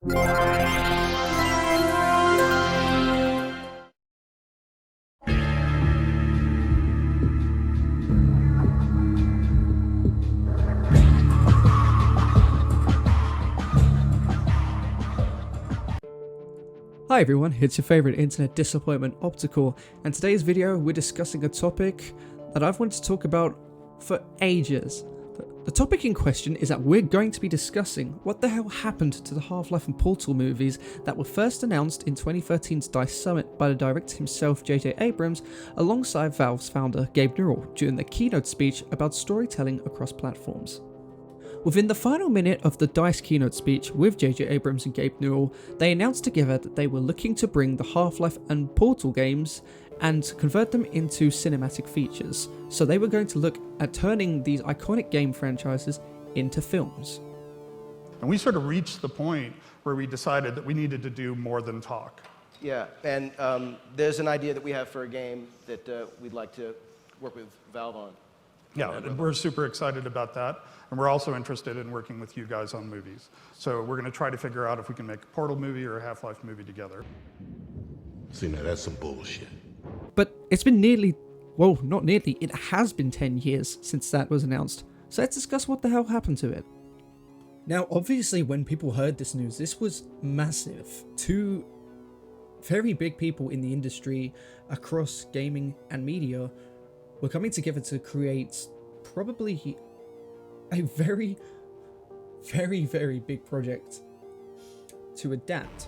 Hi everyone, it's your favourite internet disappointment, Optical, and today's video we're discussing a topic that I've wanted to talk about for ages. The topic in question is that we're going to be discussing what the hell happened to the Half-Life and Portal movies that were first announced in 2013's DICE Summit by the director himself, J.J. Abrams, alongside Valve's founder, Gabe Newell, during the keynote speech about storytelling across platforms. Within the final minute of the DICE keynote speech with J.J. Abrams and Gabe Newell, they announced together that they were looking to bring the Half-Life and Portal games and convert them into cinematic features. So they were going to look at turning these iconic game franchises into films. And we sort of reached the point where we decided that we needed to do more than talk. Yeah, and there's an idea that we have for a game that we'd like to work with Valve on. Yeah, and we're super excited about that. And we're also interested in working with you guys on movies. So we're going to try to figure out if we can make a Portal movie or a Half-Life movie together. See, now that's some bullshit. But it's been nearly, well, not nearly, it has been 10 years since that was announced. So let's discuss what the hell happened to it. Now, obviously, when people heard this news, this was massive. Two very big people in the industry across gaming and media were coming together to create probably a very, very, very big project to adapt.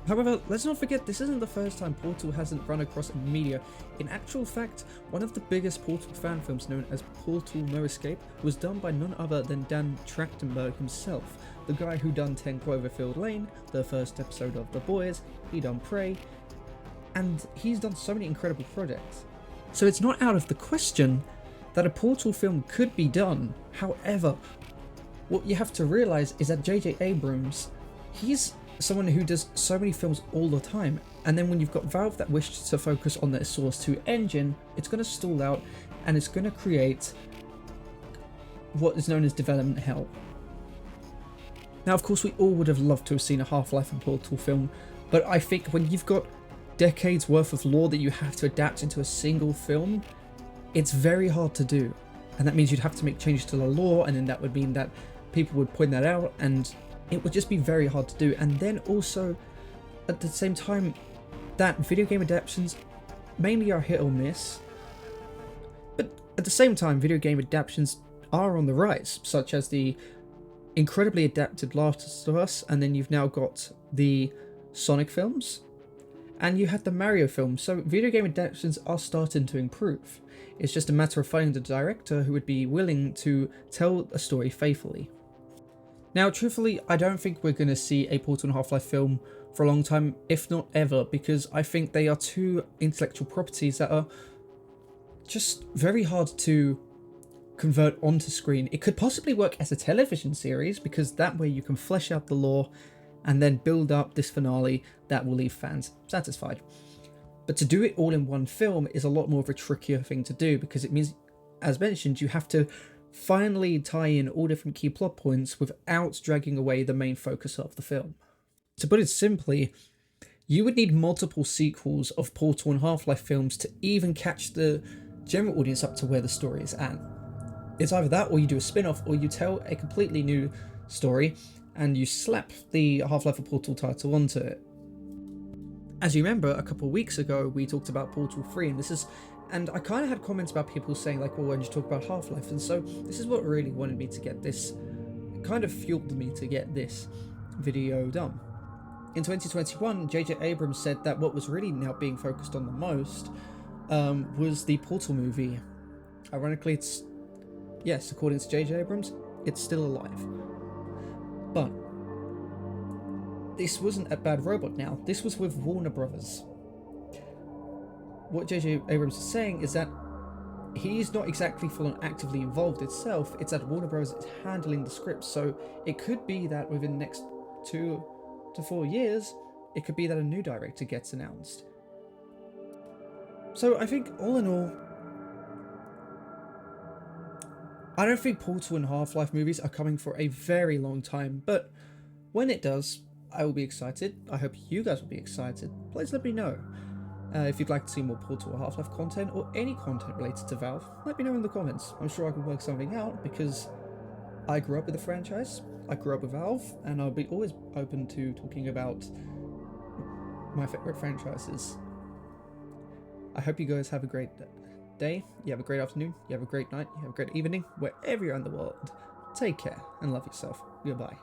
However, let's not forget this isn't the first time Portal hasn't run across media. In actual fact, one of the biggest Portal fan films, known as Portal No Escape, was done by none other than Dan Trachtenberg himself, the guy who done 10 Cloverfield Lane, the first episode of The Boys, he done Prey, and he's done so many incredible projects. So it's not out of the question that a Portal film could be done. However, what you have to realize is that J.J. Abrams, he's someone who does so many films all the time, and then when you've got Valve that wished to focus on their Source 2 engine, it's going to stall out and it's going to create what is known as development hell. Now, of course, we all would have loved to have seen a Half-Life and Portal film, but I think when you've got decades worth of lore that you have to adapt into a single film, it's very hard to do. And that means you'd have to make changes to the lore, and then that would mean that people would point that out, and it would just be very hard to do. And then also, at the same time, that video game adaptations mainly are hit or miss. But at the same time, video game adaptations are on the rise, such as the incredibly adapted Last of Us, and then you've now got the Sonic films, and you had the Mario film, so video game adaptations are starting to improve. It's just a matter of finding the director who would be willing to tell a story faithfully. Now, truthfully, I don't think we're going to see a Portal and Half-Life film for a long time, if not ever, because I think they are two intellectual properties that are just very hard to convert onto screen. It could possibly work as a television series, because that way you can flesh out the lore and then build up this finale that will leave fans satisfied. But to do it all in one film is a lot more of a trickier thing to do, because it means, as mentioned, you have to finally tie in all different key plot points without dragging away the main focus of the film. To put it simply, you would need multiple sequels of Portal and Half-Life films to even catch the general audience up to where the story is at. It's either that, or you do a spin-off, or you tell a completely new story and you slap the Half-Life or Portal title onto it. As you remember, a couple of weeks ago we talked about Portal 3, and I kind of had comments about people saying like, well, why don't you talk about Half-Life? And so this is what really wanted me to get this, it kind of fueled me to get this video done. In 2021, J.J. Abrams said that what was really now being focused on the most was the Portal movie. Ironically, yes, according to J.J. Abrams, it's still alive. But this wasn't a Bad Robot now, this was with Warner Brothers. What J.J. Abrams is saying is that he's not exactly full on actively involved itself, it's that Warner Bros. Is handling the script, so it could be that within the next 2 to 4 years, it could be that a new director gets announced. So I think all in all, I don't think Portal and Half-Life movies are coming for a very long time, but When it does, I will be excited. I hope you guys will be excited. Please let me know. If you'd like to see more Portal or Half-Life content, or any content related to Valve, let me know in the comments. I'm sure I can work something out, because I grew up with the franchise, I grew up with Valve, and I'll be always open to talking about my favorite franchises. I hope you guys have a great day, you have a great afternoon, you have a great night, you have a great evening, wherever you're in the world. Take care, and love yourself. Goodbye.